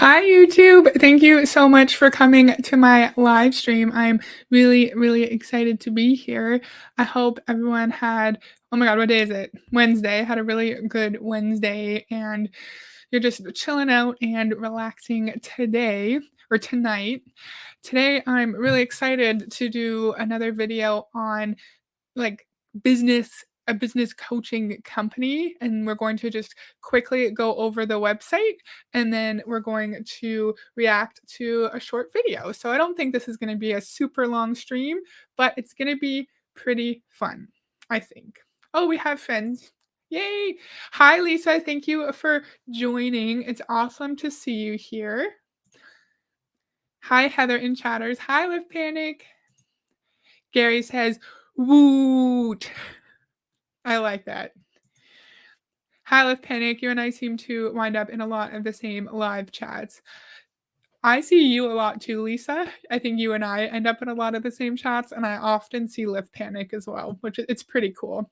Hi, YouTube. Thank you so much for coming to my live stream. I'm really, really excited to be here. I hope everyone had, oh my God, what day is it? Wednesday. Had a really good Wednesday and you're just chilling out and relaxing today or tonight. Today, I'm really excited to do another video on like a business coaching company, and we're going to just quickly go over the website, and then we're going to react to a short video. So I don't think this is going to be a super long stream, but it's going to be pretty fun, I think. Oh, we have friends. Yay. Hi, Lisa. Thank you for joining. It's awesome to see you here. Hi, Heather and Chatters. Hi, Live Panic. Gary says, woot. I like that. Hi, Live Panic. You and I seem to wind up in a lot of the same live chats. I see you a lot too, Lisa. I think you and I end up in a lot of the same chats, and I often see Live Panic as well, which it's pretty cool.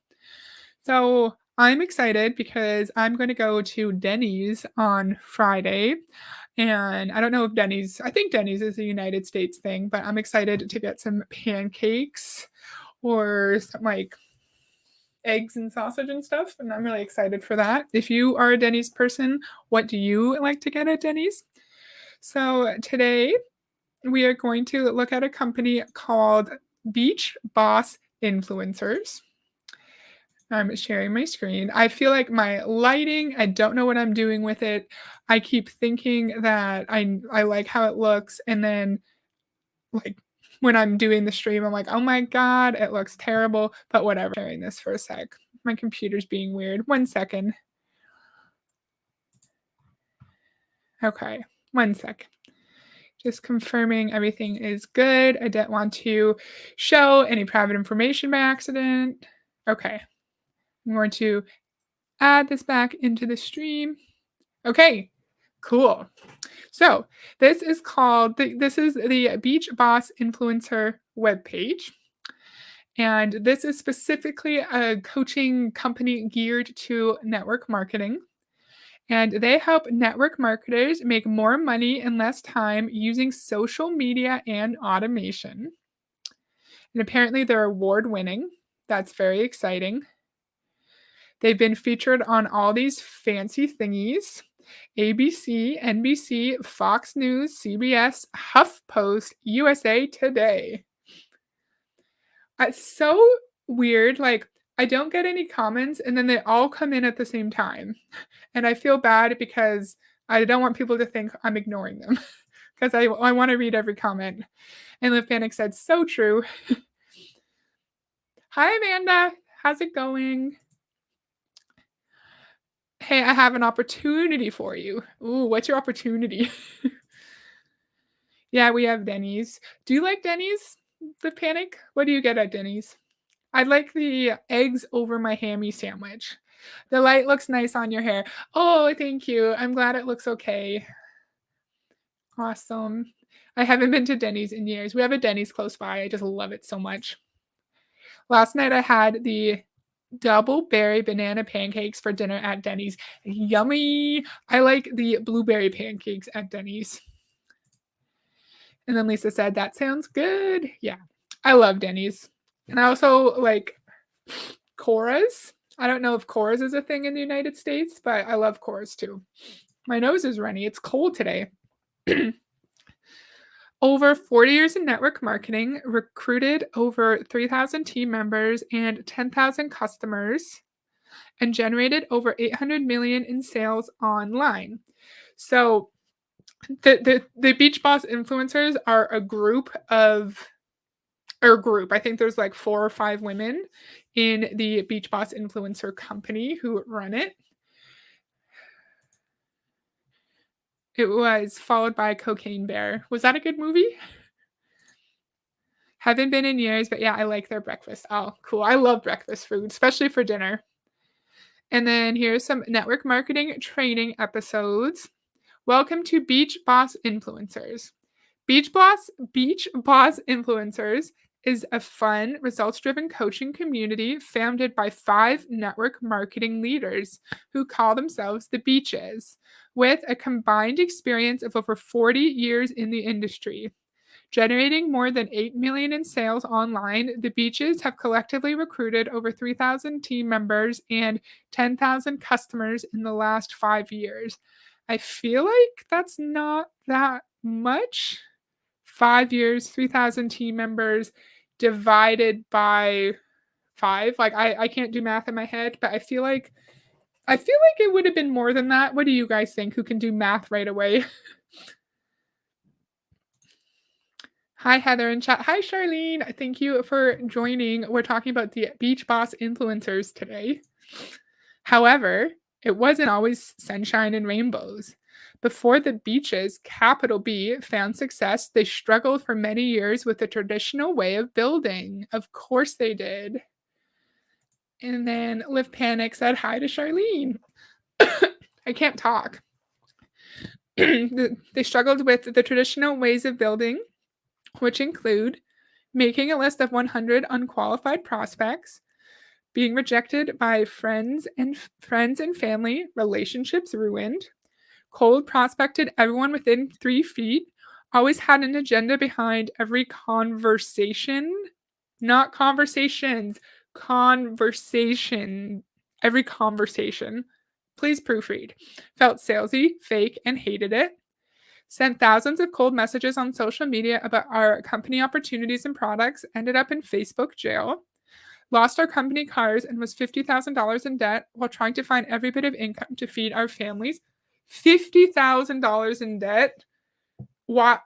So I'm excited because I'm going to go to Denny's on Friday. And I don't know if Denny's, I think Denny's is a United States thing, but I'm excited to get some pancakes or some like eggs and sausage and stuff, and I'm really excited for that. If you are a Denny's person, what do you like to get at Denny's? So today we are going to look at a company called Beach Boss Influencers. I'm sharing my screen. I feel like my lighting, I don't know what I'm doing with it. I keep thinking that I like how it looks, and then like when I'm doing the stream, I'm like, oh my God, it looks terrible, but whatever. Sharing this for a sec. My computer's being weird. 1 second. Okay, 1 sec. Just confirming everything is good. I didn't want to show any private information by accident. Okay, I'm going to add this back into the stream. Okay, cool. So this is the Beach Boss Influencer webpage. And this is specifically a coaching company geared to network marketing. And they help network marketers make more money in less time using social media and automation. And apparently, they're award winning. That's very exciting. They've been featured on all these fancy thingies: ABC, NBC, Fox News, CBS, HuffPost, USA Today. It's so weird. Like, I don't get any comments, and then they all come in at the same time. And I feel bad because I don't want people to think I'm ignoring them because I want to read every comment. And Liv Panic said, so true. Hi, Amanda. How's it going? Hey, I have an opportunity for you. Ooh, what's your opportunity? Yeah, we have Denny's. Do you like Denny's, Liv Panic? What do you get at Denny's? I like the eggs over my hammy sandwich. The light looks nice on your hair. Oh, thank you. I'm glad it looks okay. Awesome. I haven't been to Denny's in years. We have a Denny's close by. I just love it so much. Last night I had the double berry banana pancakes for dinner at Denny's. Yummy. I like the blueberry pancakes at Denny's. And then Lisa said, that sounds good. Yeah, I love Denny's. And I also like Cora's. I don't know if Cora's is a thing in the United States, but I love Cora's too. My nose is runny. It's cold today. Over 40 years in network marketing, recruited over 3,000 team members and 10,000 customers, and generated over 800 million in sales online. So the Beach Boss influencers are a group of or group. I think there's like 4 or 5 women in the Beach Boss influencer company who run it. It was followed by Cocaine Bear. Was that a good movie? Haven't been in years, but yeah, I like their breakfast. Oh, cool. I love breakfast food, especially for dinner. And then here's some network marketing training episodes. Welcome to Beach Boss Influencers. Beach Boss Influencers is a fun, results driven coaching community founded by 5 network marketing leaders who call themselves the Beaches, with a combined experience of over 40 years in the industry. Generating more than 8 million in sales online, the Beaches have collectively recruited over 3,000 team members and 10,000 customers in the last 5 years. I feel like that's not that much. 5 years, 3,000 team members divided by 5. Like I can't do math in my head, but I feel like it would have been more than that. What do you guys think? Who can do math right away? Hi, Heather in chat. Hi, Charlene. Thank you for joining. We're talking about the Beach Boss influencers today. However, it wasn't always sunshine and rainbows. Before the Beaches, capital B, found success, they struggled for many years with the traditional way of building. Of course they did. And then Liv Panic said hi to Charlene. I can't talk. They struggled with the traditional ways of building, which include making a list of 100 unqualified prospects, being rejected by friends and family, relationships ruined, cold prospected everyone within 3 feet, always had an agenda behind every conversation, not conversations, conversation, every conversation. Please proofread. Felt salesy, fake, and hated it. Sent thousands of cold messages on social media about our company opportunities and products, ended up in Facebook jail, lost our company cars, and was $50,000 in debt while trying to find every bit of income to feed our families. $50,000 in debt? Why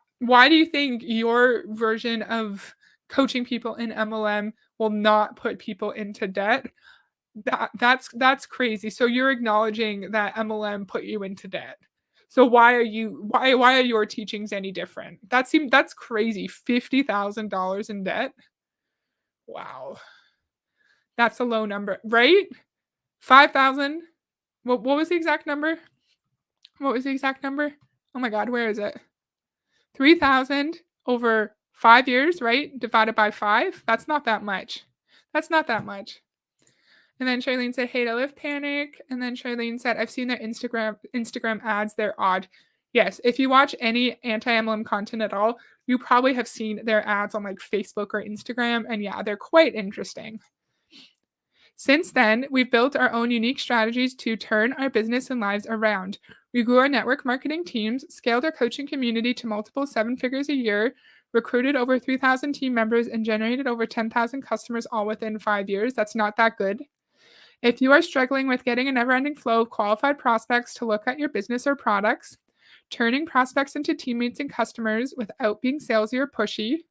do you think your version of coaching people in MLM will not put people into debt? That's crazy. So you're acknowledging that MLM put you into debt. So why are your teachings any different? That's crazy. $50,000 in debt? Wow. That's a low number, right? 5,000. What was the exact number? What was the exact number? Oh my god, where is it? 3,000 over 5 years, right? Divided by 5? That's not that much. That's not that much. And then Charlene said, "Hey to Live Panic." And then Charlene said, "I've seen their Instagram ads. They're odd." Yes, if you watch any anti-MLM content at all, you probably have seen their ads on like Facebook or Instagram, and yeah, they're quite interesting. Since then, we've built our own unique strategies to turn our business and lives around. We grew our network marketing teams, scaled our coaching community to multiple 7 figures a year, recruited over 3,000 team members, and generated over 10,000 customers all within 5 years. That's not that good. If you are struggling with getting a never ending flow of qualified prospects to look at your business or products, turning prospects into teammates and customers without being salesy or pushy,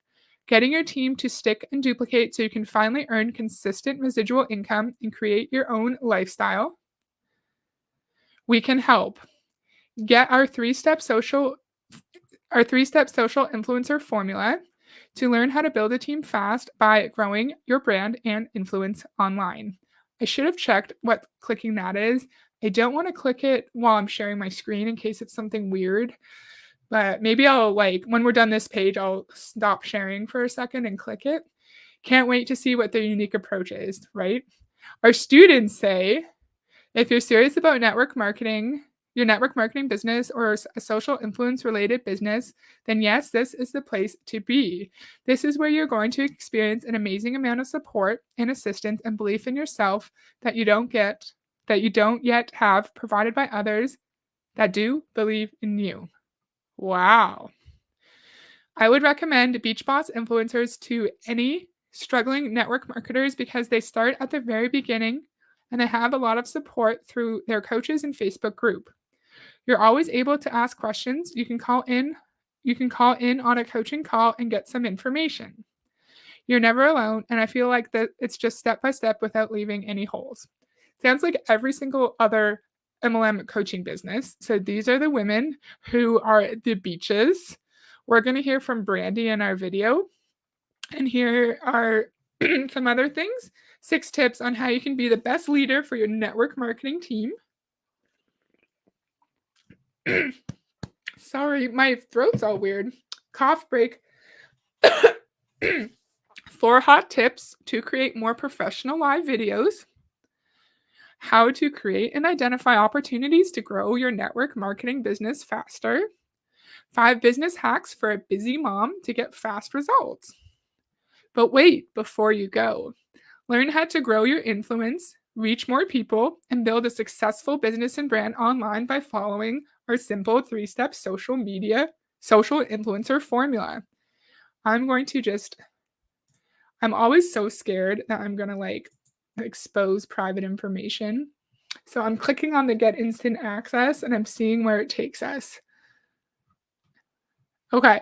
getting your team to stick and duplicate so you can finally earn consistent residual income and create your own lifestyle, we can help. Get our 3-step social influencer formula to learn how to build a team fast by growing your brand and influence online. I should have checked what clicking that is. I don't want to click it while I'm sharing my screen in case it's something weird. But maybe I'll when we're done this page, I'll stop sharing for a second and click it. Can't wait to see what their unique approach is, right? Our students say, if you're serious about your network marketing business or a social influence related business, then yes, this is the place to be. This is where you're going to experience an amazing amount of support and assistance and belief in yourself that you don't yet have provided by others that do believe in you. Wow. I would recommend Beach Boss influencers to any struggling network marketers because they start at the very beginning and they have a lot of support through their coaches and Facebook group. You're always able to ask questions. You can call in on a coaching call and get some information. You're never alone, and I feel like that it's just step by step without leaving any holes. Sounds like every single other MLM coaching business. So these are the women who are the Beaches. We're going to hear from Brandy in our video. And here are some other things. 6 tips on how you can be the best leader for your network marketing team. Sorry, my throat's all weird. Cough break. 4 hot tips to create more professional live videos, how to create and identify opportunities to grow your network marketing business faster, 5 business hacks for a busy mom to get fast results. But wait, before you go, learn how to grow your influence, reach more people, and build a successful business and brand online by following our simple 3-step social influencer formula. I'm going to just I'm always so scared that I'm going to expose private information. So I'm clicking on the get instant access and I'm seeing where it takes us. Okay.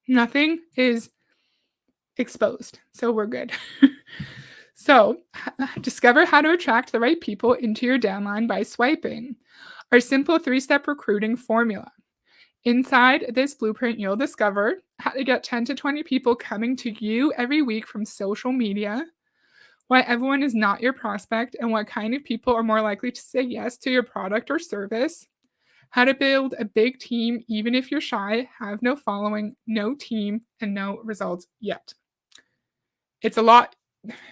Nothing is exposed. So we're good. So, discover how to attract the right people into your downline by swiping. Our simple 3-step recruiting formula. Inside this blueprint, you'll discover how to get 10 to 20 people coming to you every week from social media, why everyone is not your prospect, and what kind of people are more likely to say yes to your product or service, how to build a big team even if you're shy, have no following, no team, and no results yet. It's a lot.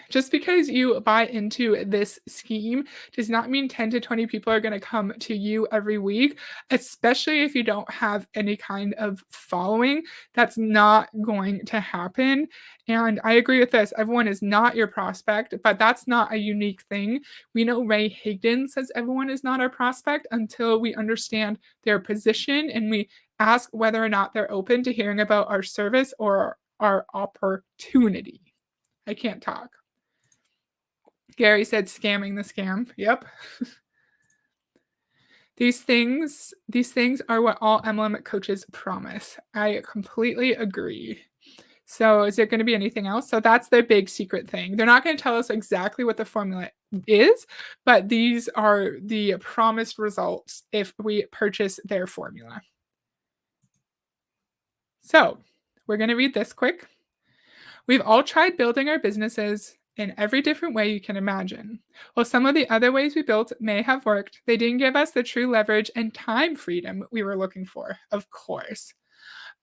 Just because you buy into this scheme does not mean 10 to 20 people are going to come to you every week, especially if you don't have any kind of following. That's not going to happen. And I agree with this. Everyone is not your prospect, but that's not a unique thing. We know Ray Higdon says everyone is not our prospect until we understand their position and we ask whether or not they're open to hearing about our service or our opportunity. I can't talk. Gary said scamming the scam. Yep. These things are what all MLM coaches promise. I completely agree. So is there going to be anything else? So that's their big secret thing. They're not going to tell us exactly what the formula is, but these are the promised results if we purchase their formula. So we're going to read this quick. We've all tried building our businesses in every different way you can imagine. While some of the other ways we built may have worked, they didn't give us the true leverage and time freedom we were looking for, of course.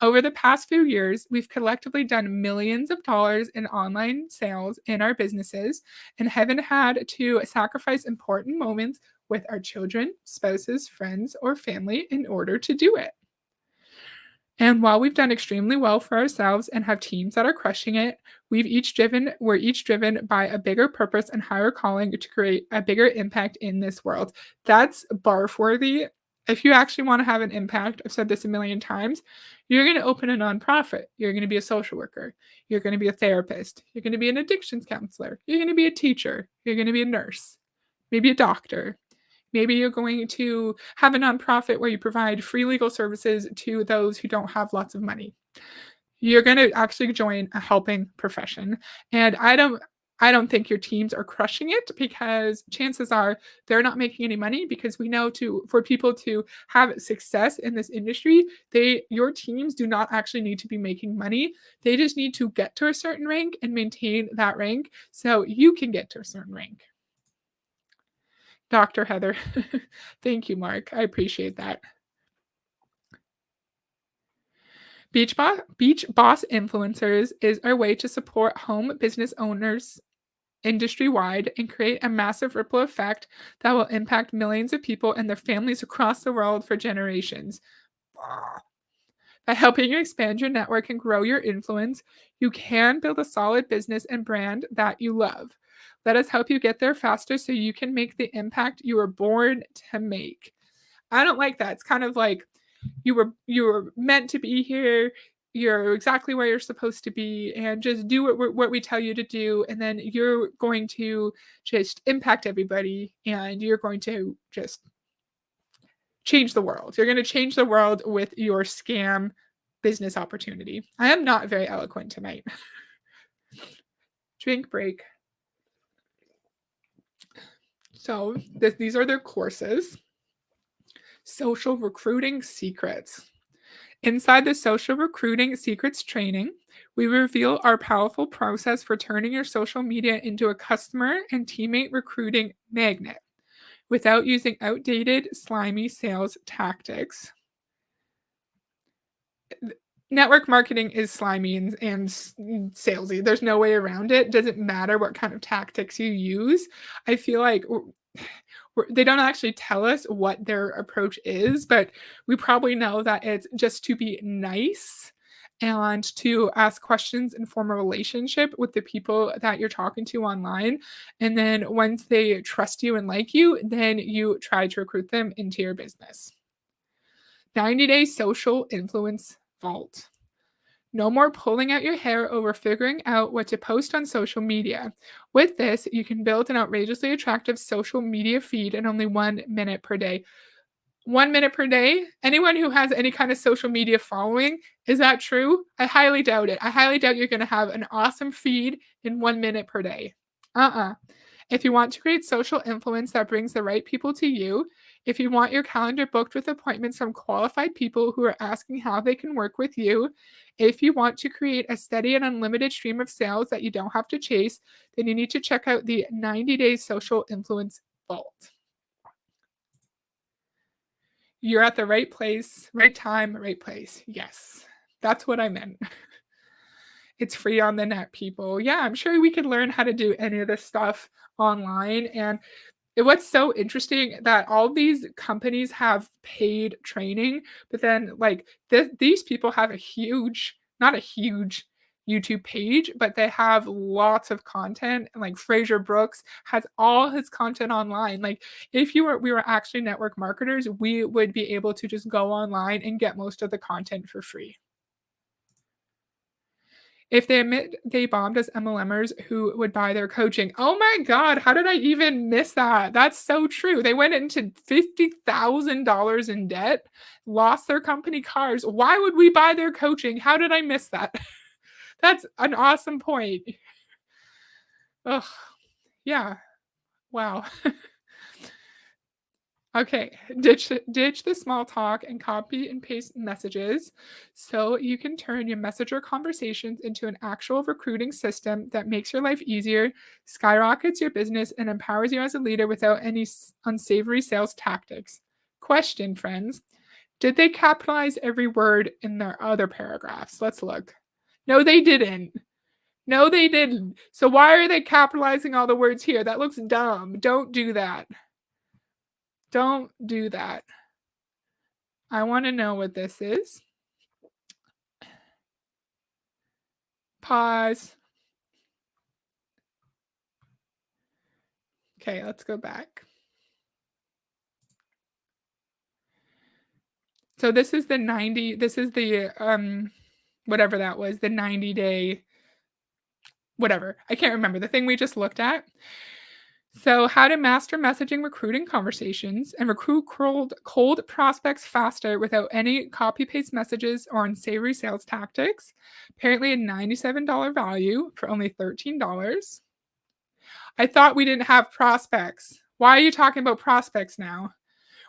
Over the past few years, we've collectively done millions of dollars in online sales in our businesses and haven't had to sacrifice important moments with our children, spouses, friends, or family in order to do it. And while we've done extremely well for ourselves and have teams that are crushing it, we're each driven by a bigger purpose and higher calling to create a bigger impact in this world. That's barf worthy. If you actually want to have an impact, I've said this a million times, you're going to open a nonprofit. You're going to be a social worker. You're going to be a therapist. You're going to be an addictions counselor. You're going to be a teacher. You're going to be a nurse, maybe a doctor. Maybe you're going to have a nonprofit where you provide free legal services to those who don't have lots of money. You're going to actually join a helping profession. And I don't think your teams are crushing it because chances are they're not making any money because we know for people to have success in this industry, your teams do not actually need to be making money. They just need to get to a certain rank and maintain that rank so you can get to a certain rank. Dr. Heather. Thank you, Mark. I appreciate that. Beach Boss Influencers is our way to support home business owners industry-wide and create a massive ripple effect that will impact millions of people and their families across the world for generations. By helping you expand your network and grow your influence, you can build a solid business and brand that you love. Let us help you get there faster so you can make the impact you were born to make. I don't like that. It's kind of like you were meant to be here. You're exactly where you're supposed to be, and just do what we tell you to do, and then you're going to just impact everybody, and you're going to just change the world. You're going to change the world with your scam business opportunity. I am not very eloquent tonight. Drink break. So these are their courses. Social Recruiting Secrets. Inside the Social Recruiting Secrets training, we reveal our powerful process for turning your social media into a customer and teammate recruiting magnet without using outdated, slimy sales tactics. Network marketing is slimy and salesy. There's no way around it. Doesn't matter what kind of tactics you use. I feel like they don't actually tell us what their approach is, but we probably know that it's just to be nice and to ask questions and form a relationship with the people that you're talking to online. And then once they trust you and like you, then you try to recruit them into your business. 90-day social influence vault. No more pulling out your hair over figuring out what to post on social media. With this, you can build an outrageously attractive social media feed in only 1 minute per day. 1 minute per day? Anyone who has any kind of social media following, is that true? I highly doubt it. I highly doubt you're going to have an awesome feed in 1 minute per day. If you want to create social influence that brings the right people to you, if you want your calendar booked with appointments from qualified people who are asking how they can work with you, if you want to create a steady and unlimited stream of sales that you don't have to chase, then you need to check out the 90-day social influence vault. You're at the right place, right time, right place. Yes, that's what I meant. It's free on the net, people. Yeah, I'm sure we could learn how to do any of this stuff online. And what's so interesting that all these companies have paid training, but then like these people have a huge, not a huge YouTube page, but they have lots of content. And like Fraser Brooks has all his content online. Like if we were actually network marketers, we would be able to just go online and get most of the content for free. If they admit they bombed as MLMers, who would buy their coaching? Oh my god, how did I even miss that? That's so true. They went into $50,000 in debt, lost their company cars. Why would we buy their coaching? How did I miss that? That's an awesome point. Ugh, yeah, wow. Okay, ditch the small talk and copy and paste messages so you can turn your messenger conversations into an actual recruiting system that makes your life easier, skyrockets your business, and empowers you as a leader without any unsavory sales tactics. Question, friends. Did they capitalize every word in their other paragraphs? Let's look. No, they didn't. No, they didn't. So why are they capitalizing all the words here? That looks dumb. Don't do that. Don't do that. I want to know what this is. Pause. Okay, let's go back. So this is the whatever that was, the 90-day whatever. I can't remember the thing we just looked at. So, how to master messaging recruiting conversations and recruit cold prospects faster without any copy paste messages or unsavory sales tactics. Apparently, a $97 value for only $13. I thought we didn't have prospects. Why are you talking about prospects now?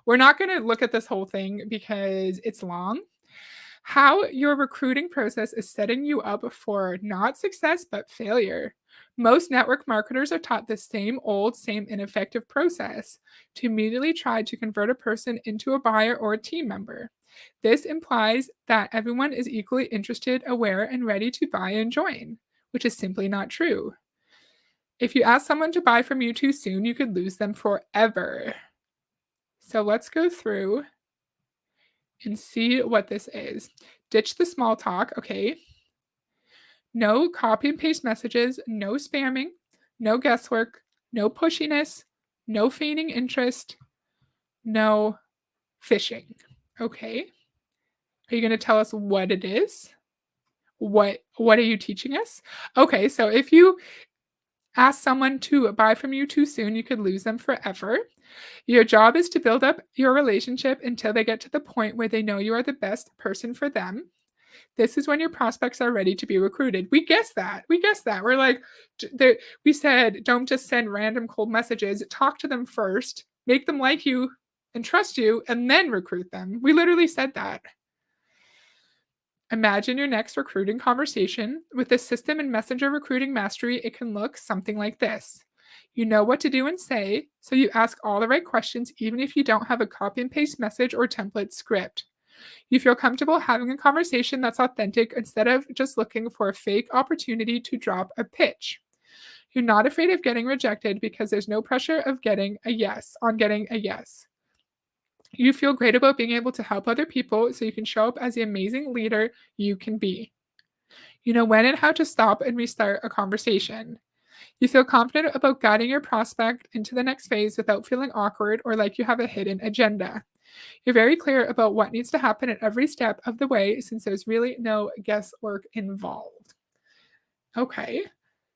We're not going to look at this whole thing because it's long. How your recruiting process is setting you up for not success, but failure. Most network marketers are taught the same old, same ineffective process to immediately try to convert a person into a buyer or a team member. This implies that everyone is equally interested, aware, and ready to buy and join, which is simply not true. If you ask someone to buy from you too soon, you could lose them forever. So let's go through and see what this is. Ditch the small talk, okay. No copy and paste messages, no spamming, no guesswork, no pushiness, no feigning interest, no phishing. Okay. Are you going to tell us what it is? What are you teaching us? Okay, so if you ask someone to buy from you too soon, you could lose them forever. Your job is to build up your relationship until they get to the point where they know you are the best person for them. This is when your prospects are ready to be recruited. We guessed that. We guessed that. We're like, we said, don't just send random cold messages. Talk to them first, make them like you and trust you, and then recruit them. We literally said that. Imagine your next recruiting conversation. With the system and messenger recruiting mastery, it can look something like this. You know what to do and say, so you ask all the right questions even if you don't have a copy and paste message or template script. You feel comfortable having a conversation that's authentic instead of just looking for a fake opportunity to drop a pitch. You're not afraid of getting rejected because there's no pressure of getting a yes. You feel great about being able to help other people so you can show up as the amazing leader you can be. You know when and how to stop and restart a conversation. You feel confident about guiding your prospect into the next phase without feeling awkward or like you have a hidden agenda. You're very clear about what needs to happen at every step of the way since there's really no guesswork involved. Okay.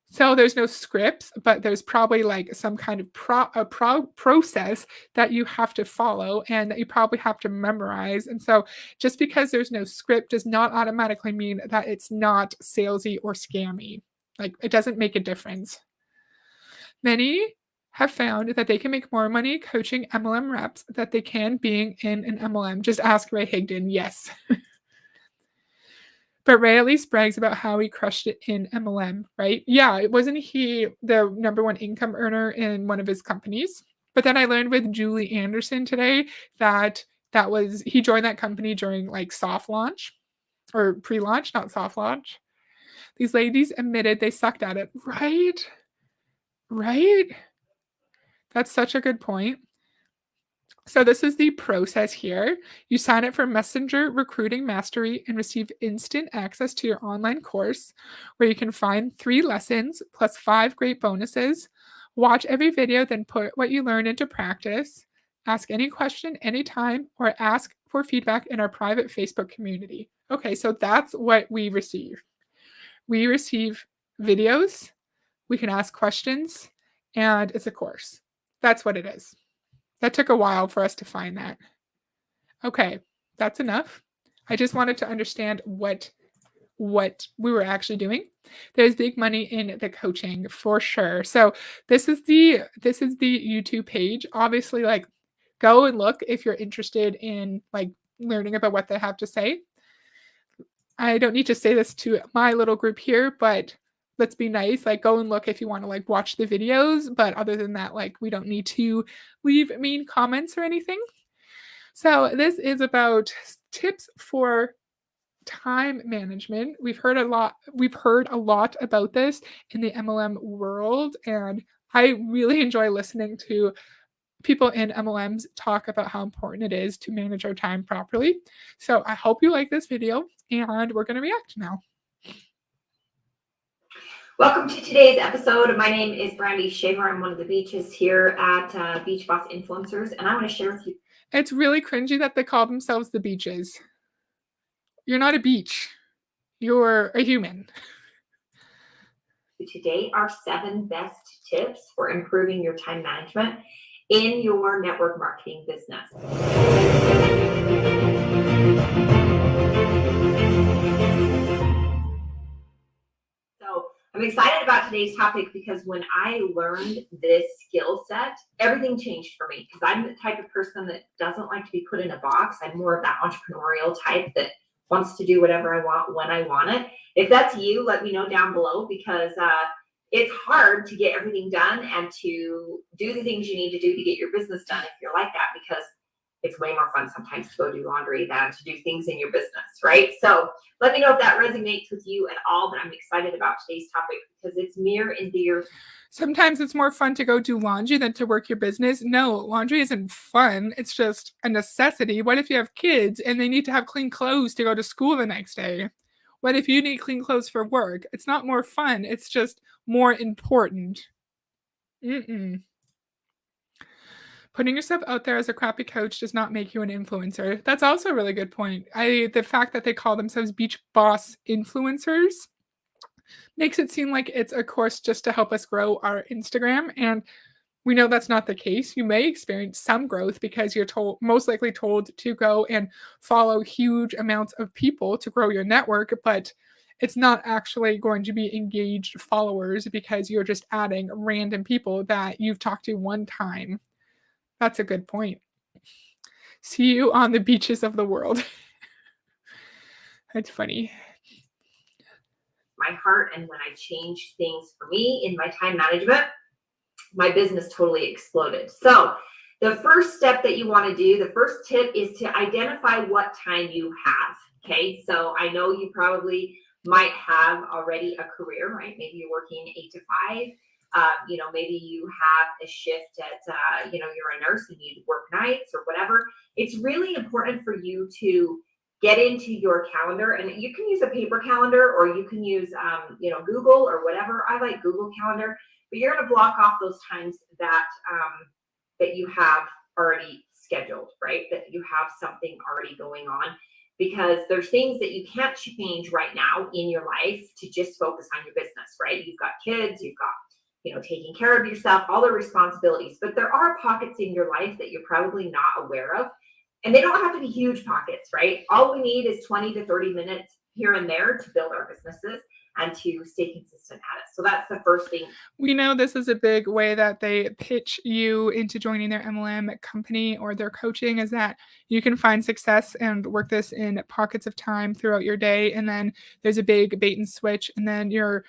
So there's no scripts, but there's probably like some kind of process that you have to follow and that you probably have to memorize. And so just because there's no script does not automatically mean that it's not salesy or scammy. Like it doesn't make a difference. Many have found that they can make more money coaching MLM reps that they can being in an MLM. Just ask Ray Higdon. Yes. But Ray at least brags about how he crushed it in MLM, right? Yeah, wasn't he the number one income earner in one of his companies? But then I learned with Julie Anderson today that he joined that company during like soft launch or pre-launch, not soft launch. These ladies admitted they sucked at it, right? Right? That's such a good point. So this is the process here. You sign up for Messenger Recruiting Mastery and receive instant access to your online course where you can find 3 lessons plus 5 great bonuses. Watch every video, then put what you learn into practice. Ask any question anytime or ask for feedback in our private Facebook community. Okay, so that's what we receive. We receive videos, we can ask questions, and it's a course. That's what it is. That took a while for us to find that. Okay, that's enough. I just wanted to understand what we were actually doing. There's big money in the coaching for sure. So this is the YouTube page. Obviously, like go and look if you're interested in like learning about what they have to say. I don't need to say this to my little group here, but let's be nice. Like go and look if you want to like watch the videos. But other than that, like we don't need to leave mean comments or anything. So this is about tips for time management. We've heard a lot about this in the MLM world, and I really enjoy listening to people in MLMs talk about how important it is to manage our time properly. So I hope you like this video, and we're going to react now. Welcome to today's episode. My name is Brandy Shaver. I'm one of the beaches here at Beach Boss Influencers, and I want to share with you. It's really cringy that they call themselves the beaches. You're not a beach. You're a human. Today are 7 best tips for improving your time management in your network marketing business. So I'm excited about today's topic because when I learned this skill set, everything changed for me because I'm the type of person that doesn't like to be put in a box. I'm more of that entrepreneurial type that wants to do whatever I want when I want it. If that's you, let me know down below because it's hard to get everything done and to do the things you need to do to get your business done if you're like that, because it's way more fun sometimes to go do laundry than to do things in your business, right? So let me know if that resonates with you at all, but I'm excited about today's topic because it's near and dear. Sometimes it's more fun to go do laundry than to work your business. No, laundry isn't fun. It's just a necessity. What if you have kids and they need to have clean clothes to go to school the next day? What if you need clean clothes for work? It's not more fun. It's just more important. Putting yourself out there as a crappy coach does not make you an influencer. That's also a really good point. The fact that they call themselves Beach Boss Influencers makes it seem like it's a course just to help us grow our Instagram, and we know that's not the case. You may experience some growth because you're most likely told to go and follow huge amounts of people to grow your network, but it's not actually going to be engaged followers because you're just adding random people that you've talked to one time. That's a good point. See you on the beaches of the world. That's funny. My heart, and when I changed things for me in my time management, my business totally exploded. So The first step that you want to do, the first tip is to identify what time you have. Okay. So I know you probably might have already a career, right? Maybe you're working 8 to 5. Maybe you have a shift at, you're a nurse and you work nights or whatever. It's really important for you to get into your calendar, and you can use a paper calendar or you can use, Google or whatever. I like Google Calendar, but you're going to block off those times that you have already scheduled, right? That you have something already going on, because there's things that you can't change right now in your life to just focus on your business, right? You've got kids, you've got, taking care of yourself, all the responsibilities, but there are pockets in your life that you're probably not aware of. And they don't have to be huge pockets, right? All we need is 20 to 30 minutes here and there to build our businesses and to stay consistent at it. So that's the first thing. We know this is a big way that they pitch you into joining their MLM company or their coaching, is that you can find success and work this in pockets of time throughout your day. And then there's a big bait and switch. And then you're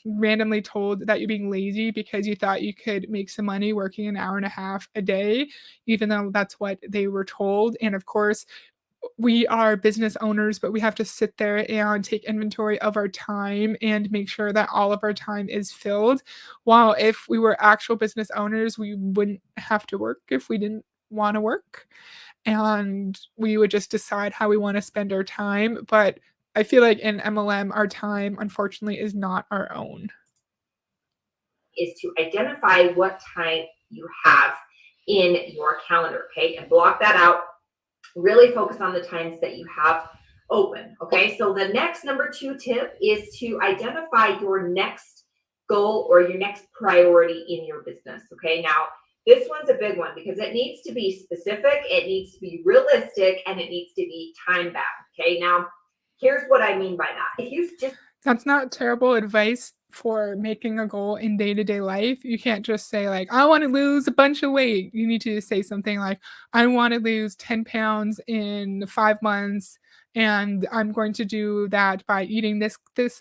randomly told that you're being lazy because you thought you could make some money working an hour and a half a day, even though that's what they were told. And of course, we are business owners, but we have to sit there and take inventory of our time and make sure that all of our time is filled. While if we were actual business owners, we wouldn't have to work if we didn't want to work. And we would just decide how we want to spend our time. But I feel like in MLM, our time, unfortunately, is not our own. Is to identify what time you have in your calendar, okay? And block that out. Really focus on the times that you have open, okay? So the next number 2 tip is to identify your next goal or your next priority in your business, okay? Now, this one's a big one because it needs to be specific, it needs to be realistic, and it needs to be time bound, okay? Now, here's what I mean by that. If you just That's not terrible advice for making a goal in day-to-day life. You can't just say like, "I wanna lose a bunch of weight." You need to say something like, "I wanna lose 10 pounds in 5 months, and I'm going to do that by eating this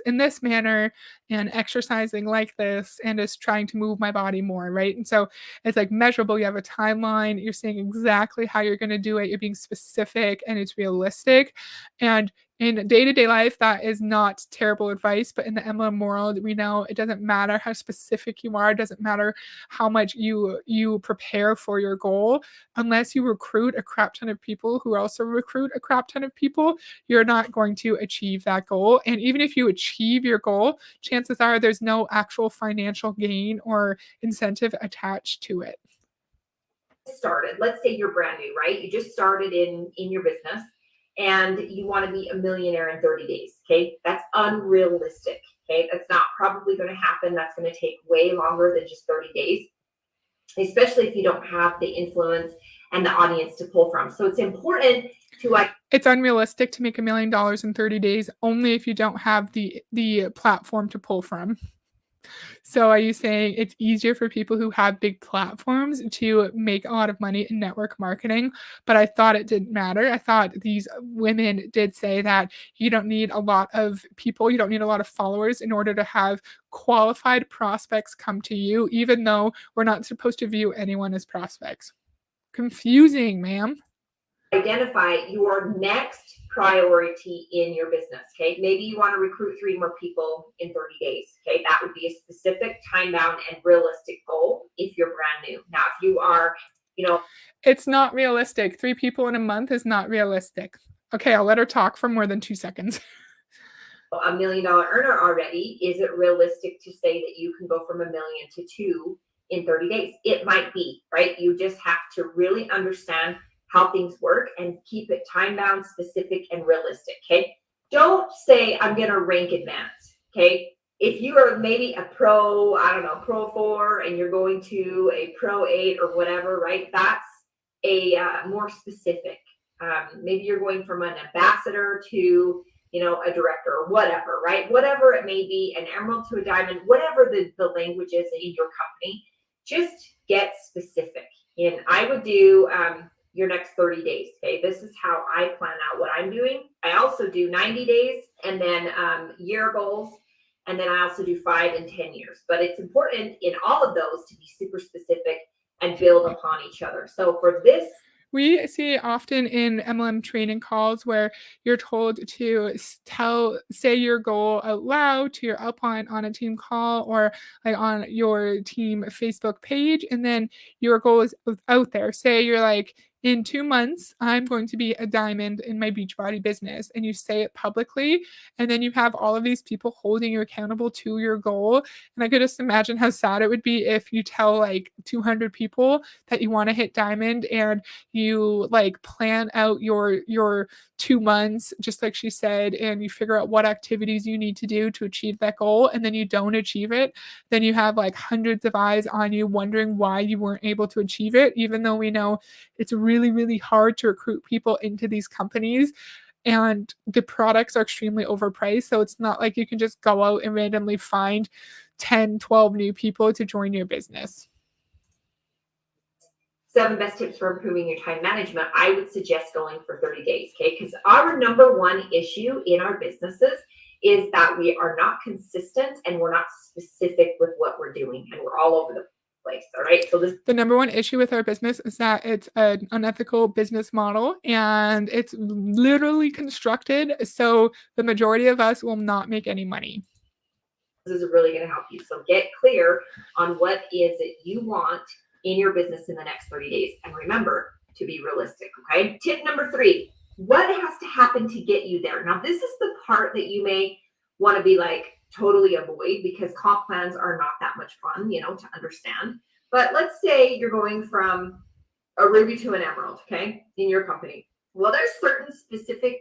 in this manner and exercising like this and just trying to move my body more," right? And so it's like measurable. You have a timeline. You're saying exactly how you're gonna do it. You're being specific and it's realistic. And in day-to-day life, that is not terrible advice, but in the MLM world, we know it doesn't matter how specific you are, it doesn't matter how much you prepare for your goal. Unless you recruit a crap ton of people who also recruit a crap ton of people, you're not going to achieve that goal. And even if you achieve your goal, chances are there's no actual financial gain or incentive attached to it. started, let's say you're brand new, right? You just started in your business and you want to be a millionaire in 30 days. Okay. That's unrealistic. Okay. That's not probably going to happen. That's going to take way longer than just 30 days, especially if you don't have the influence and the audience to pull from. So it's important to like, It's unrealistic to make $1 million in 30 days only if you don't have the platform to pull from. So are you saying it's easier for people who have big platforms to make a lot of money in network marketing? But I thought it didn't matter. I thought these women did say that you don't need a lot of people, you don't need a lot of followers in order to have qualified prospects come to you, even though we're not supposed to view anyone as prospects. Confusing, ma'am. identify your next priority in your business. Okay. Maybe you want to recruit 3 more people in 30 days. Okay. That would be a specific time bound and realistic goal if you're brand new. Now, if you are, It's not realistic. 3 people in a month is not realistic. Okay, I'll let her talk for more than 2 seconds. $1 million earner already, is it realistic to say that you can go from 1 million to 2 in 30 days? It might be, right? You just have to really understand how things work and keep it time bound, specific, and realistic. Okay. Don't say I'm going to rank advanced. Okay. If you are maybe a pro, I don't know, pro 4, and you're going to a pro 8 or whatever, right? That's a more specific. Maybe you're going from an ambassador to, a director or whatever, right? Whatever it may be, an emerald to a diamond, whatever the language is in your company, just get specific. And I would do your next 30 days. Okay. This is how I plan out what I'm doing. I also do 90 days and then year goals. And then I also do 5 and 10 years. But it's important in all of those to be super specific and build upon each other. So for this, We see often in MLM training calls where you're told to say your goal out loud to your upline on a team call or like on your team Facebook page, and then your goal is out there. Say you're like, in 2 months, I'm going to be a diamond in my Beachbody business, and you say it publicly, and then you have all of these people holding you accountable to your goal. And I could just imagine how sad it would be if you tell like 200 people that you want to hit diamond and you like plan out your 2 months just like she said, and you figure out what activities you need to do to achieve that goal, and then you don't achieve it. Then you have like hundreds of eyes on you wondering why you weren't able to achieve it, even though we know it's really really hard to recruit people into these companies, and the products are extremely overpriced. So it's not like you can just go out and randomly find 10, 12 new people to join your business. 7 best tips for improving your time management, I would suggest going for 30 days, okay? Because our number one issue in our businesses is that we are not consistent and we're not specific with what we're doing, and we're all over the place, all right? So The number one issue with our business is that it's an unethical business model, and it's literally constructed so the majority of us will not make any money. this is really going to help you. So get clear on what is it you want in your business in the next 30 days. And remember to be realistic, okay? Tip number 3, what has to happen to get you there? Now, this is the part that you may want to be like totally avoid, because comp plans are not that much fun, to understand. But let's say you're going from a ruby to an emerald, okay, in your company. Well, there's certain specific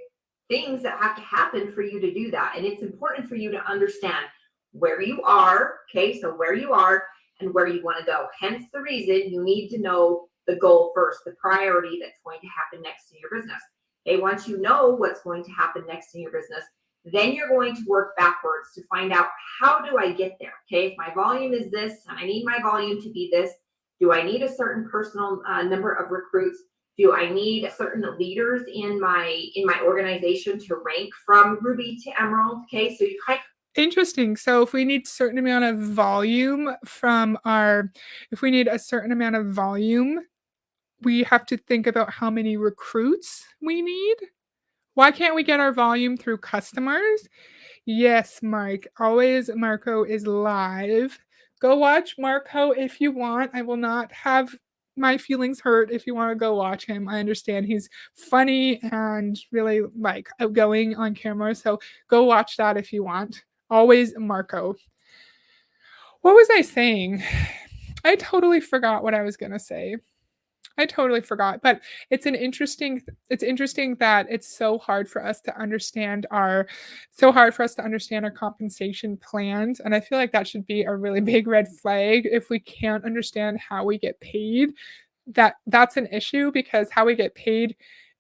things that have to happen for you to do that. And it's important for you to understand where you are, okay? So where you are and where you want to go. Hence the reason you need to know the goal first, the priority that's going to happen next in your business. Okay, once you know what's going to happen next in your business, then you're going to work backwards to find out, how do I get there? Okay, if my volume is this and I need my volume to be this, do I need a certain personal number of recruits? Do I need certain leaders in my organization to rank from ruby to emerald? Okay, so you kind of Interesting. So if we need certain amount of volume if we need a certain amount of volume, we have to think about how many recruits we need. Why can't we get our volume through customers? Yes, Mark. Always Marco is live. Go watch Marco if you want. I will not have my feelings hurt if you want to go watch him. I understand he's funny and really like outgoing on camera. So go watch that if you want. Always Marco. What was I saying? I totally forgot what I was going to say. I totally forgot, but it's interesting that it's so hard for us to understand our compensation plans, and I feel like that should be a really big red flag if we can't understand how we get paid. That's an issue, because how we get paid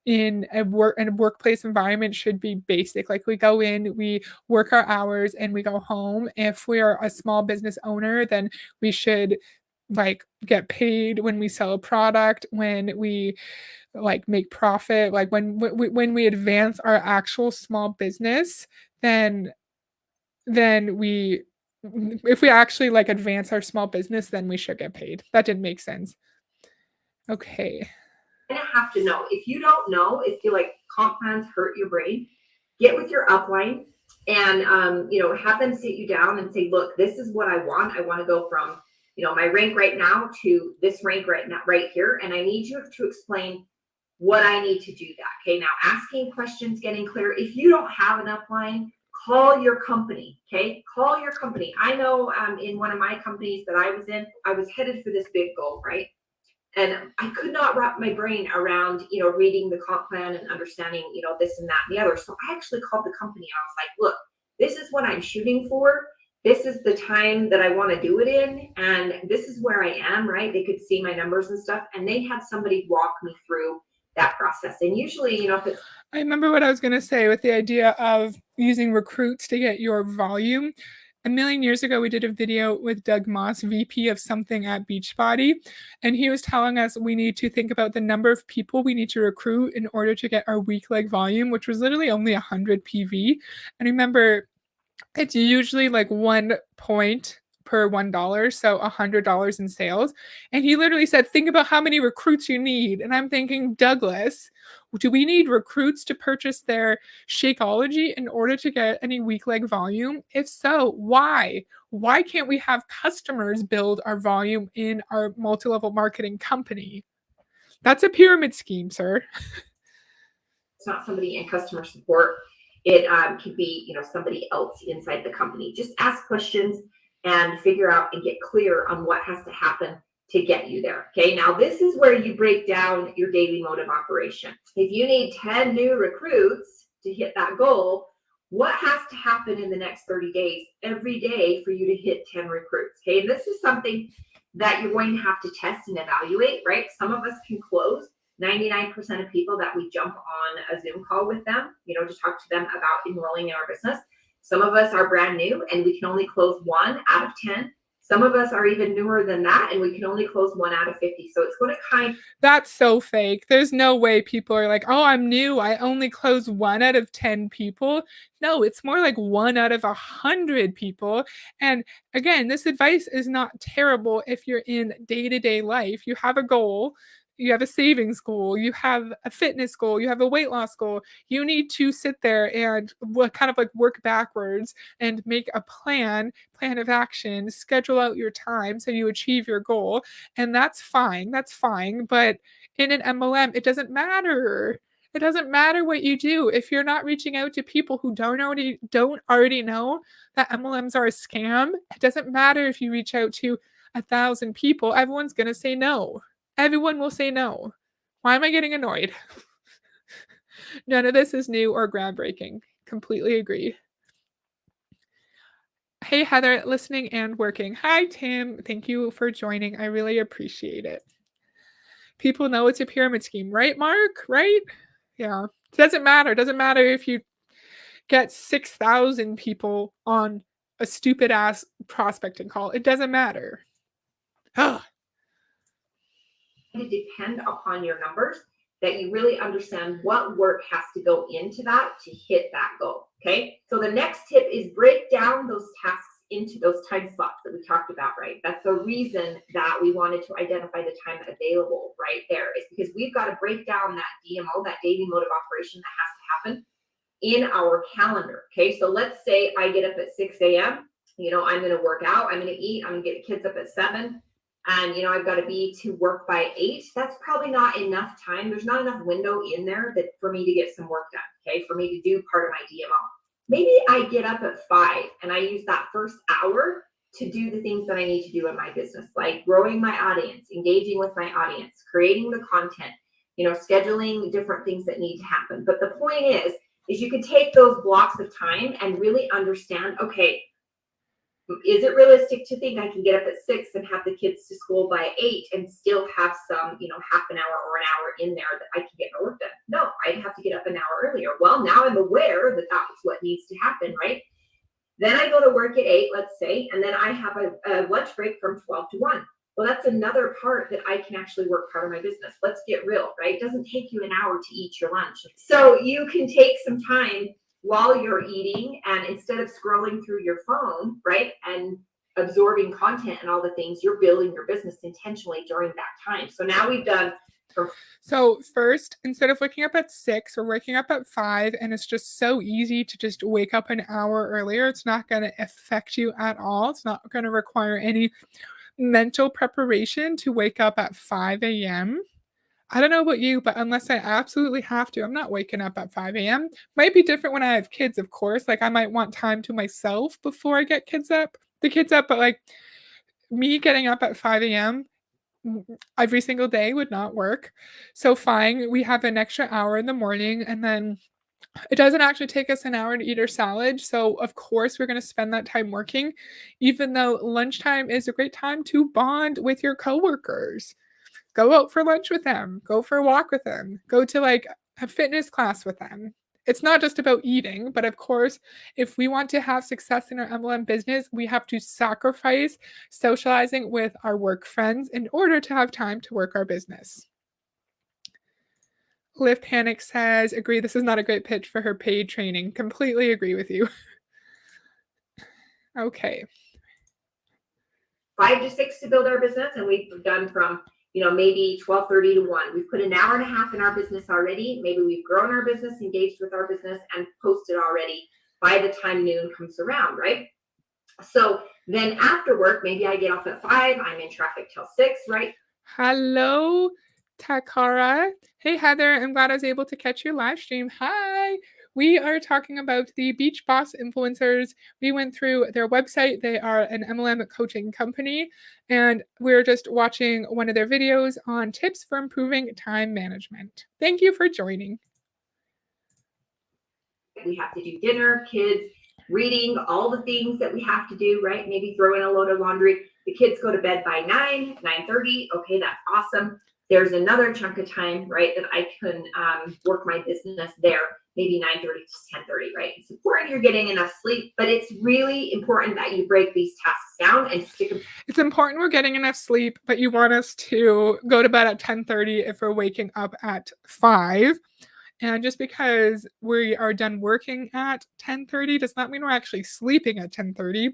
in a workplace environment should be basic. Like, we go in, we work our hours, and we go home. If we are a small business owner, then we should like get paid when we sell a product, when we like make profit, like when we advance our actual small business, then we if we actually like advance our small business, then we should get paid. That didn't make sense. Okay. have to know. If you don't know, if you like comp plans hurt your brain, get with your upline and have them sit you down and say, look, this is what I want. I want to go from my rank right now to this rank right now, right here. And I need you to explain what I need to do that. Okay. Now, asking questions, getting clear. If you don't have an upline, call your company. Okay. Call your company. I know in one of my companies that I was in, I was headed for this big goal, right? And I could not wrap my brain around, reading the comp plan and understanding, this and that and the other. So I actually called the company and I was like, look, this is what I'm shooting for. This is the time that I want to do it in. And this is where I am, right? They could see my numbers and stuff. And they had somebody walk me through that process. And usually, if it's... I remember what I was going to say with the idea of using recruits to get your volume. A million years ago, we did a video with Doug Moss, VP of something at Beachbody, and he was telling us we need to think about the number of people we need to recruit in order to get our week leg volume, which was literally only 100 PV. And remember, it's usually like 1 point per $1, so $100 in sales. And he literally said, think about how many recruits you need. And I'm thinking, Douglas, do we need recruits to purchase their Shakeology in order to get any week leg volume? If so, why? Why can't we have customers build our volume in our multi-level marketing company? That's a pyramid scheme, sir. It's not somebody in customer support. It could be, somebody else inside the company. Just ask questions and figure out and get clear on what has to happen to get you there. Okay. Now this is where you break down your daily mode of operation. If you need 10 new recruits to hit that goal, what has to happen in the next 30 days, every day, for you to hit 10 recruits? Okay. And this is something that you're going to have to test and evaluate, right? Some of us can close 99% of people that we jump on a Zoom call with them, to talk to them about enrolling in our business. Some of us are brand new and we can only close 1 out of 10. Some of us are even newer than that and we can only close 1 out of 50. So it's going to That's so fake. There's no way people are like, oh, I'm new, I only close 1 out of 10 people. No, it's more like 1 out of 100 people. And again, this advice is not terrible if you're in day-to-day life. You have a goal, you have a savings goal, you have a fitness goal, you have a weight loss goal. You need to sit there and kind of like work backwards and make a plan of action, schedule out your time so you achieve your goal. And that's fine. That's fine. But in an MLM, it doesn't matter. It doesn't matter what you do if you're not reaching out to people who don't already know that MLMs are a scam. It doesn't matter if you reach out to 1,000 people. Everyone's gonna say no. Everyone will say no. Why am I getting annoyed? None of this is new or groundbreaking. Completely agree. Hey, Heather, listening and working. Hi, Tim. Thank you for joining. I really appreciate it. People know it's a pyramid scheme, right, Mark? Right? Yeah. It doesn't matter. It doesn't matter if you get 6,000 people on a stupid ass prospecting call. It doesn't matter. Ugh. to depend upon your numbers, that you really understand what work has to go into that to hit that goal. Okay. So the next tip is break down those tasks into those time slots that we talked about, right? That's the reason that we wanted to identify the time available right there, is because we've got to break down that DMO, that daily mode of operation, that has to happen in our calendar. Okay. So let's say I get up at 6 a.m. I'm going to work out, I'm going to eat, I'm going to get the kids up at 7. And, I've got to be to work by 8. That's probably not enough time. There's not enough window in there that for me to get some work done. Okay. For me to do part of my DMO. Maybe I get up at 5 and I use that first hour to do the things that I need to do in my business, like growing my audience, engaging with my audience, creating the content, scheduling different things that need to happen. But the point is you can take those blocks of time and really understand, okay, is it realistic to think I can get up at 6 and have the kids to school by 8 and still have some, half an hour or an hour in there that I can get my work done? No, I'd have to get up an hour earlier. Well, now I'm aware that that's what needs to happen, right? Then I go to work at 8, let's say, and then I have a lunch break from 12 to 1. Well, that's another part that I can actually work part of my business. Let's get real, right? It doesn't take you an hour to eat your lunch. So you can take some time while you're eating, and instead of scrolling through your phone, right, and absorbing content and all the things, you're building your business intentionally during that time. So now we've done. So first, instead of waking up at 6, we're waking up at 5, and it's just so easy to just wake up an hour earlier. It's not going to affect you at all. It's not going to require any mental preparation to wake up at 5 a.m. I don't know about you, but unless I absolutely have to, I'm not waking up at 5 a.m. Might be different when I have kids, of course. Like I might want time to myself before I get the kids up, but like me getting up at 5 a.m. every single day would not work. So fine, we have an extra hour in the morning, and then it doesn't actually take us an hour to eat our salad. So of course we're going to spend that time working, even though lunchtime is a great time to bond with your coworkers. Go out for lunch with them, go for a walk with them, go to like a fitness class with them. It's not just about eating, but of course, if we want to have success in our MLM business, we have to sacrifice socializing with our work friends in order to have time to work our business. Liv Panic says, agree, this is not a great pitch for her paid training. Completely agree with you. Okay. 5 to 6 to build our business, and we've done from, maybe 12:30 to 1. We've put an hour and a half in our business already. Maybe we've grown our business, engaged with our business, and posted already by the time noon comes around, right? So then after work, maybe I get off at 5, I'm in traffic till 6, right? Hello, Takara. Hey, Heather. I'm glad I was able to catch your live stream. Hi. We are talking about the Beach Boss influencers. We went through their website. They are an MLM coaching company, and we're just watching one of their videos on tips for improving time management. Thank you for joining. We have to do dinner, kids, reading, all the things that we have to do, right? Maybe throw in a load of laundry. The kids go to bed by 9:30. Okay, that's awesome. There's another chunk of time, right, that I can work my business there, maybe 9:30 to 10:30, right? It's important you're getting enough sleep, but it's really important that you break these tasks down and stick them. It's important we're getting enough sleep, but you want us to go to bed at 10:30 if we're waking up at 5. And just because we are done working at 10:30 does not mean we're actually sleeping at 10:30.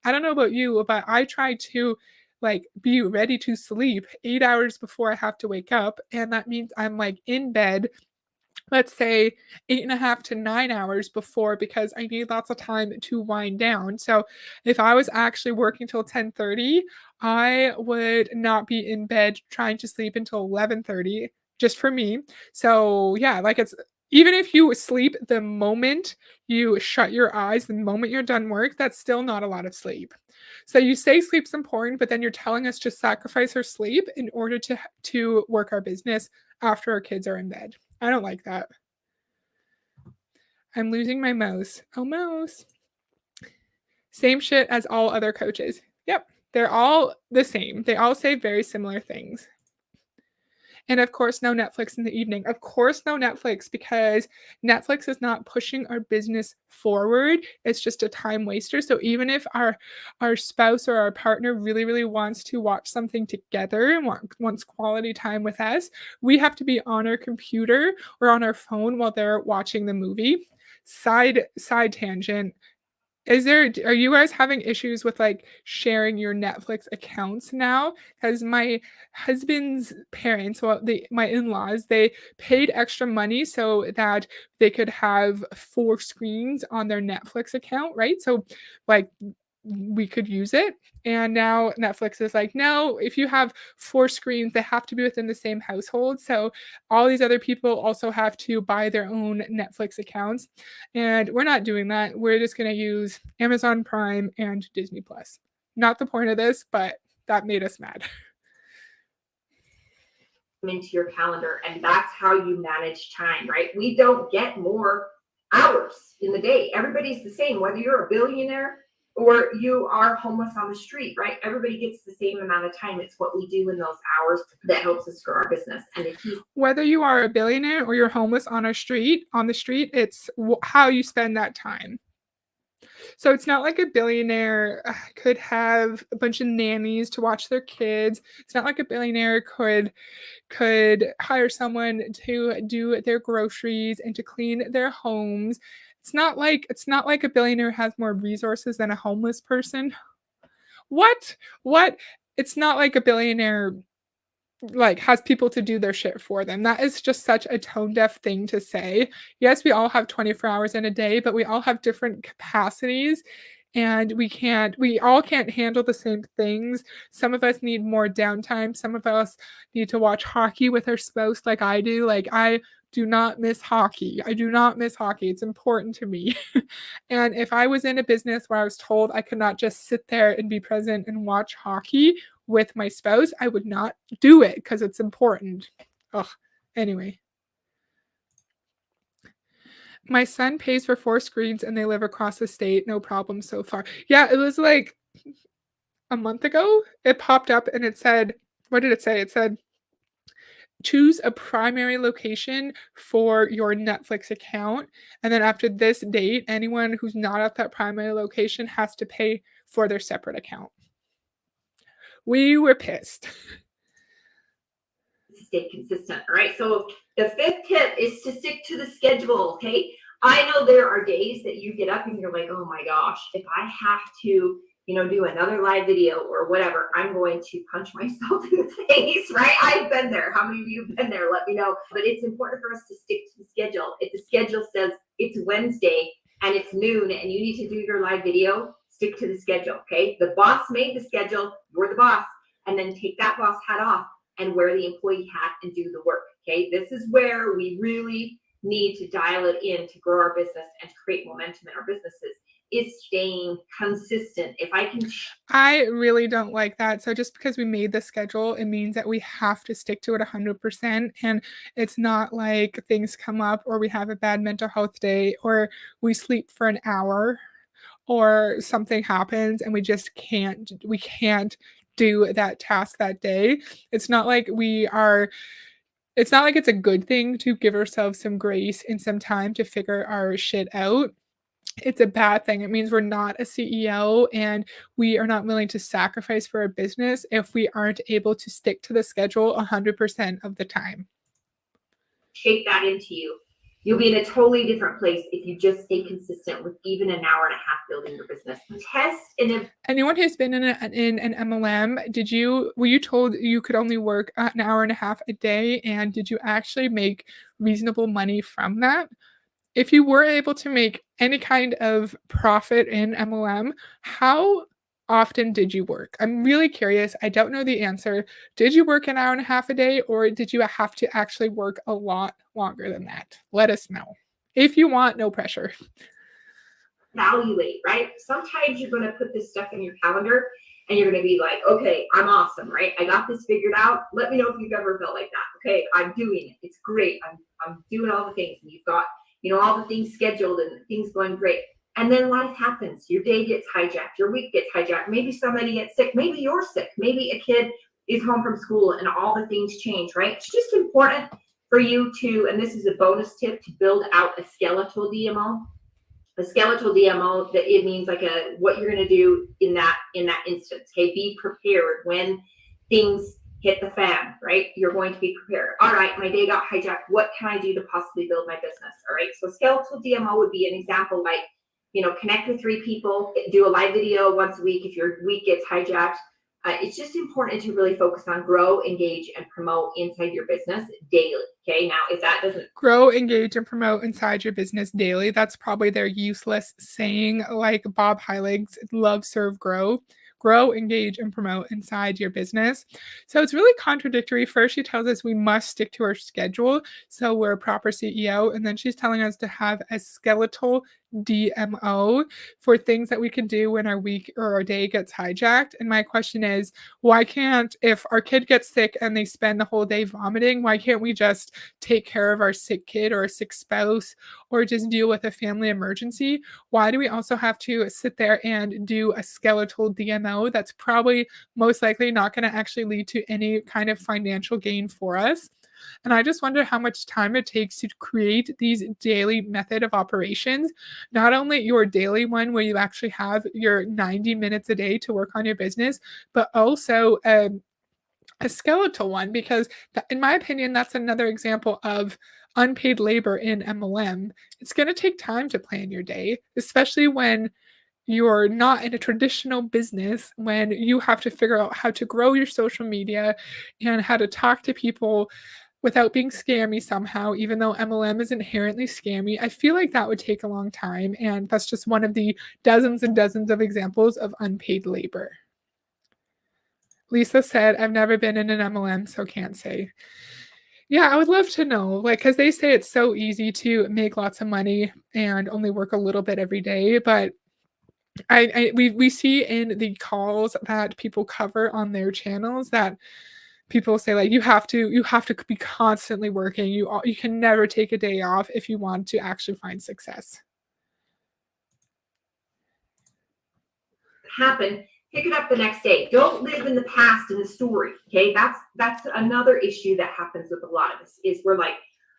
I don't know about you, but I try to be ready to sleep 8 hours before I have to wake up, and that means I'm in bed, let's say 8.5 to 9 hours before, because I need lots of time to wind down. So if I was actually working till 10:30, I would not be in bed trying to sleep until 11:30, just for me. So yeah, it's even if you sleep the moment you shut your eyes, the moment you're done work, that's still not a lot of sleep. So you say sleep's important, but then you're telling us to sacrifice our sleep in order to work our business after our kids are in bed. I don't like that. I'm losing my mouse. Oh, mouse. Same shit as all other coaches. Yep, they're all the same. They all say very similar things. And of course, no Netflix in the evening. Of course, no Netflix, because Netflix is not pushing our business forward. It's just a time waster. So even if our spouse or our partner really, really wants to watch something together and wants quality time with us, we have to be on our computer or on our phone while they're watching the movie. Side tangent. Are you guys having issues with sharing your Netflix accounts now? Because my husband's parents, well, my in-laws, they paid extra money so that they could have 4 screens on their Netflix account, right? So like we could use it. And now Netflix is like, no, if you have 4 screens, they have to be within the same household. So all these other people also have to buy their own Netflix accounts. And we're not doing that. We're just going to use Amazon Prime and Disney Plus. Not the point of this, but that made us mad. Into your calendar, and that's how you manage time, right? We don't get more hours in the day. Everybody's the same, whether you're a billionaire or you are homeless on the street, right? Everybody gets the same amount of time. It's what we do in those hours that helps us grow our business. And if whether you are a billionaire or you're homeless on the street, it's how you spend that time. So it's not like a billionaire could have a bunch of nannies to watch their kids. It's not like a billionaire could hire someone to do their groceries and to clean their homes. It's not like a billionaire has more resources than a homeless person. What? It's not like a billionaire has people to do their shit for them. That is just such a tone deaf thing to say. Yes, we all have 24 hours in a day, but we all have different capacities, and we all can't handle the same things. Some of us need more downtime. Some of us need to watch hockey with our spouse like I do. I do not miss hockey. I do not miss hockey. It's important to me. And if I was in a business where I was told I could not just sit there and be present and watch hockey with my spouse, I would not do it because it's important. Ugh. Anyway. My son pays for 4 screens and they live across the state. No problem so far. Yeah, it was like a month ago. It popped up and it said, what did it say? It said, choose a primary location for your Netflix account. And then after this date, anyone who's not at that primary location has to pay for their separate account. We were pissed. To stay consistent, all right? So the 5th tip is to stick to the schedule, okay? I know there are days that you get up and you're like, oh my gosh, if I have to do another live video or whatever, I'm going to punch myself in the face, right? I've been there. How many of you have been there? Let me know. But it's important for us to stick to the schedule. If the schedule says it's Wednesday and it's noon and you need to do your live video, stick to the schedule, okay? The boss made the schedule, you're the boss, and then take that boss hat off and wear the employee hat and do the work, okay? This is where we really need to dial it in to grow our business and to create momentum in our businesses, is staying consistent. If I can I really don't like that. So just because we made the schedule, it means that we have to stick to it 100%. And it's not like things come up or we have a bad mental health day or we sleep for an hour or something happens and we can't do that task that day. It's not like it's not like it's a good thing to give ourselves some grace and some time to figure our shit out. It's a bad thing. It means we're not a CEO and we are not willing to sacrifice for a business if we aren't able to stick to the schedule 100% of the time. shape that into you, you'll be in a totally different place if you just stay consistent with even an hour and a half building your business. Test and Anyone who's been in an MLM, were you told you could only work an hour and a half a day, and did you actually make reasonable money from that? If you were able to make any kind of profit in MLM, how often did you work? I'm really curious. I don't know the answer. Did you work an hour and a half a day, or did you have to actually work a lot longer than that? Let us know. If you want, no pressure. evaluate, right? Sometimes you're going to put this stuff in your calendar and you're going to be like, okay, I'm awesome, right? I got this figured out. Let me know if you've ever felt like that. Okay, I'm doing it. It's great. I'm doing all the things, and you've got, all the things scheduled and things going great. And then life happens. Your day gets hijacked. Your week gets hijacked. Maybe somebody gets sick. Maybe you're sick. Maybe a kid is home from school and all the things change, right? It's just important for you to, and this is a bonus tip, to build out a skeletal DMO. A skeletal DMO, that it means like what you're going to do in that instance. Okay, be prepared when things hit the fan, right? You're going to be prepared. All right, my day got hijacked. What can I do to possibly build my business? All right, so skeletal DMO would be an example, like, connect with 3 people, do a live video once a week if your week gets hijacked. It's just important to really focus on grow, engage, and promote inside your business daily. Okay, now if that doesn't Grow, engage, and promote inside your business daily. That's probably their useless saying, like Bob Heilig's Love, Serve, Grow. Grow, engage, and promote inside your business. So it's really contradictory. First, she tells us we must stick to our schedule, so we're a proper CEO. And then she's telling us to have a skeletal DMO for things that we can do when our week or our day gets hijacked. And my question is, why can't, if our kid gets sick and they spend the whole day vomiting, why can't we just take care of our sick kid or a sick spouse or just deal with a family emergency? Why do we also have to sit there and do a skeletal DMO that's probably most likely not going to actually lead to any kind of financial gain for us? And I just wonder how much time it takes to create these daily method of operations, not only your daily one where you actually have your 90 minutes a day to work on your business, but also a skeletal one, because in my opinion, that's another example of unpaid labor in MLM. It's going to take time to plan your day, especially when you're not in a traditional business, when you have to figure out how to grow your social media and how to talk to people without being scammy somehow, even though MLM is inherently scammy. I feel like that would take a long time, and that's just one of the dozens and dozens of examples of unpaid labor. Lisa said, I've never been in an MLM, so can't say. Yeah, I would love to know, like, because they say it's so easy to make lots of money and only work a little bit every day, but we see in the calls that people cover on their channels that people say, like, you have to be constantly working. You can never take a day off if you want to actually find success. happen, pick it up the next day. Don't live in the past in the story. Okay, that's another issue that happens with a lot of us, is we're like,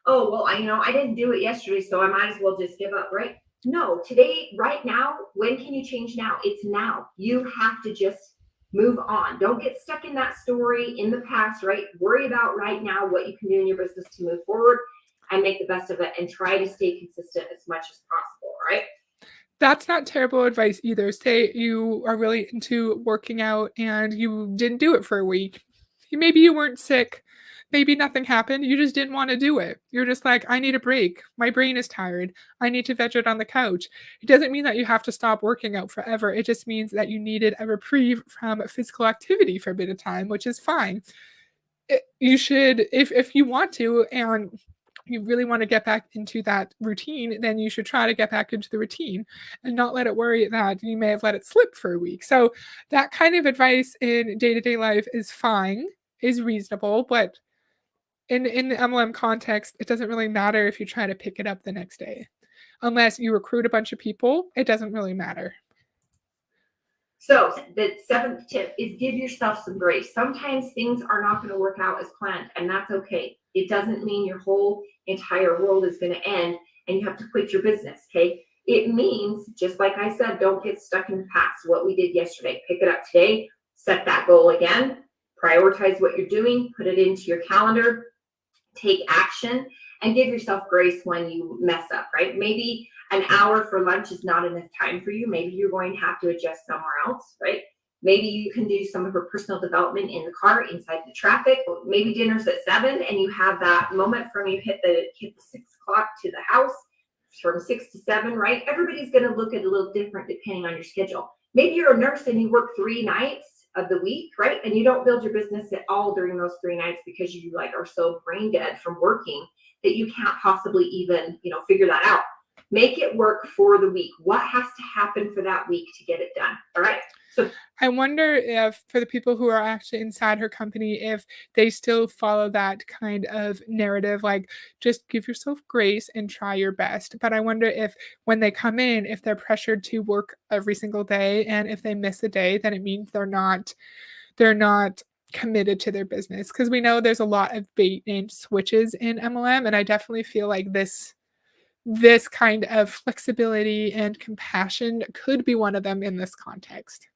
oh well, I didn't do it yesterday, so I might as well just give up, right? No, today, right now. When can you change now? It's now. You have to just move on. Don't get stuck in that story in the past, right? Worry about right now, what you can do in your business to move forward and make the best of it, and try to stay consistent as much as possible, right? That's not terrible advice either. Say you are really into working out and you didn't do it for a week. Maybe you weren't sick. Maybe nothing happened. You just didn't want to do it. You're just like, I need a break. My brain is tired. I need to veg out on the couch. It doesn't mean that you have to stop working out forever. It just means that you needed a reprieve from physical activity for a bit of time, which is fine. You should, if you want to, and you really want to get back into that routine, then you should try to get back into the routine and not let it worry that you may have let it slip for a week. So that kind of advice in day-to-day life is fine, is reasonable, but in the MLM context, it doesn't really matter if you try to pick it up the next day. Unless you recruit a bunch of people, it doesn't really matter. So the seventh tip is give yourself some grace. Sometimes things are not going to work out as planned, and that's okay. It doesn't mean your whole entire world is going to end and you have to quit your business. Okay. It means, just like I said, don't get stuck in the past. What we did yesterday, pick it up today, set that goal again, prioritize what you're doing, put it into your calendar, take action, and give yourself grace when you mess up, right? Maybe an hour for lunch is not enough time for you. Maybe you're going to have to adjust somewhere else, right? Maybe you can do some of her personal development in the car inside the traffic. Maybe dinner's at 7 and you have that moment from you hit the 6 o'clock to the house, from 6 to 7, right? Everybody's going to look at a little different depending on your schedule. Maybe you're a nurse and you work 3 nights of the week, right? And you don't build your business at all during those 3 nights because you like are so brain dead from working that you can't possibly even, figure that out. Make it work for the week. What has to happen for that week to get it done? All right. So I wonder if, for the people who are actually inside her company, if they still follow that kind of narrative, like just give yourself grace and try your best. But I wonder if when they come in, if they're pressured to work every single day, and if they miss a day, then it means they're not committed to their business. Because we know there's a lot of bait and switches in MLM, and I definitely feel like this kind of flexibility and compassion could be one of them in this context.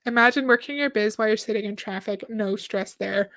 Imagine working your biz while you're sitting in traffic, no stress there.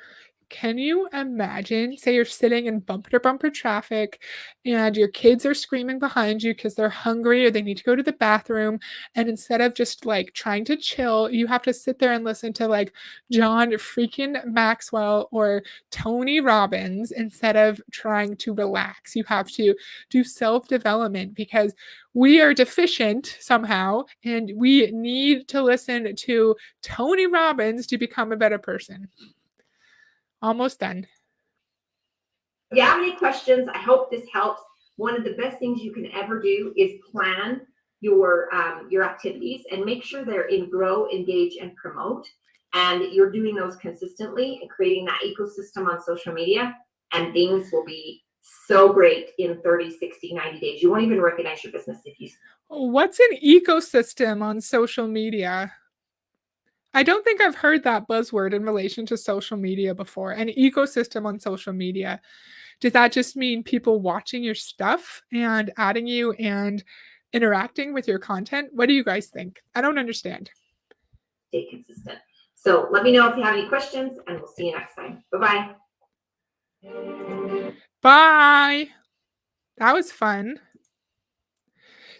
Can you imagine? Say you're sitting in bumper to bumper traffic and your kids are screaming behind you because they're hungry or they need to go to the bathroom. And instead of just like trying to chill, you have to sit there and listen to like John freaking Maxwell or Tony Robbins instead of trying to relax. You have to do self development because we are deficient somehow and we need to listen to Tony Robbins to become a better person. Almost done. if you have any questions, I hope this helps. One of the best things you can ever do is plan your activities and make sure they're in grow, engage, and promote. And you're doing those consistently and creating that ecosystem on social media, and things will be so great in 30, 60, 90 days. You won't even recognize your business if you. What's an ecosystem on social media? I don't think I've heard that buzzword in relation to social media before. An ecosystem on social media. Does that just mean people watching your stuff and adding you and interacting with your content? What do you guys think? I don't understand. Stay consistent. So let me know if you have any questions, and we'll see you next time. Bye-bye. Bye. That was fun.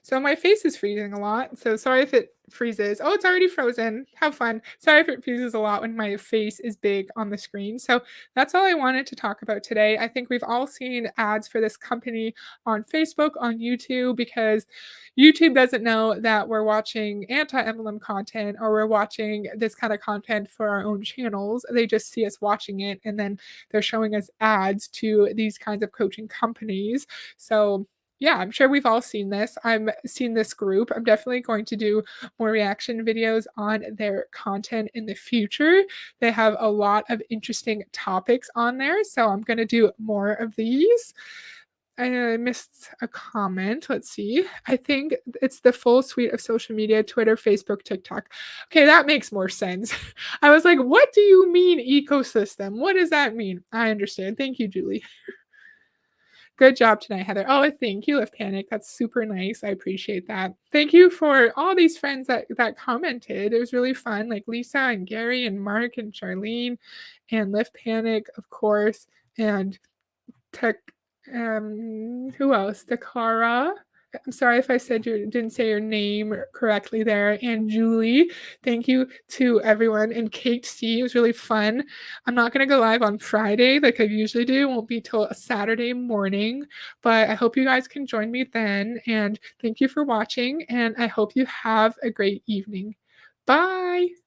So my face is freezing a lot. So sorry if it freezes. Oh, it's already frozen. How fun. Sorry if it freezes a lot when my face is big on the screen. So that's all I wanted to talk about today. I think we've all seen ads for this company on Facebook, on YouTube, because YouTube doesn't know that we're watching anti-MLM content or we're watching this kind of content for our own channels. They just see us watching it and then they're showing us ads to these kinds of coaching companies. So yeah, I'm sure we've all seen this. I've seen this group. I'm definitely going to do more reaction videos on their content in the future. They have a lot of interesting topics on there, so I'm going to do more of these. I missed a comment. Let's see. I think it's the full suite of social media: Twitter, Facebook, TikTok. Okay, that makes more sense. I was like, what do you mean ecosystem? What does that mean? I understand. Thank you, Julie. Good job tonight, Heather. Oh, thank you, Live Panic. That's super nice. I appreciate that. Thank you for all these friends that commented. It was really fun, like Lisa and Gary and Mark and Charlene and Live Panic, of course, and Tech. Who else? Dakara I'm sorry if I said didn't say your name correctly there. And Julie, thank you to everyone. And Kate C, it was really fun. I'm not going to go live on Friday like I usually do. It won't be till a Saturday morning, but I hope you guys can join me then. And thank you for watching. And I hope you have a great evening. Bye.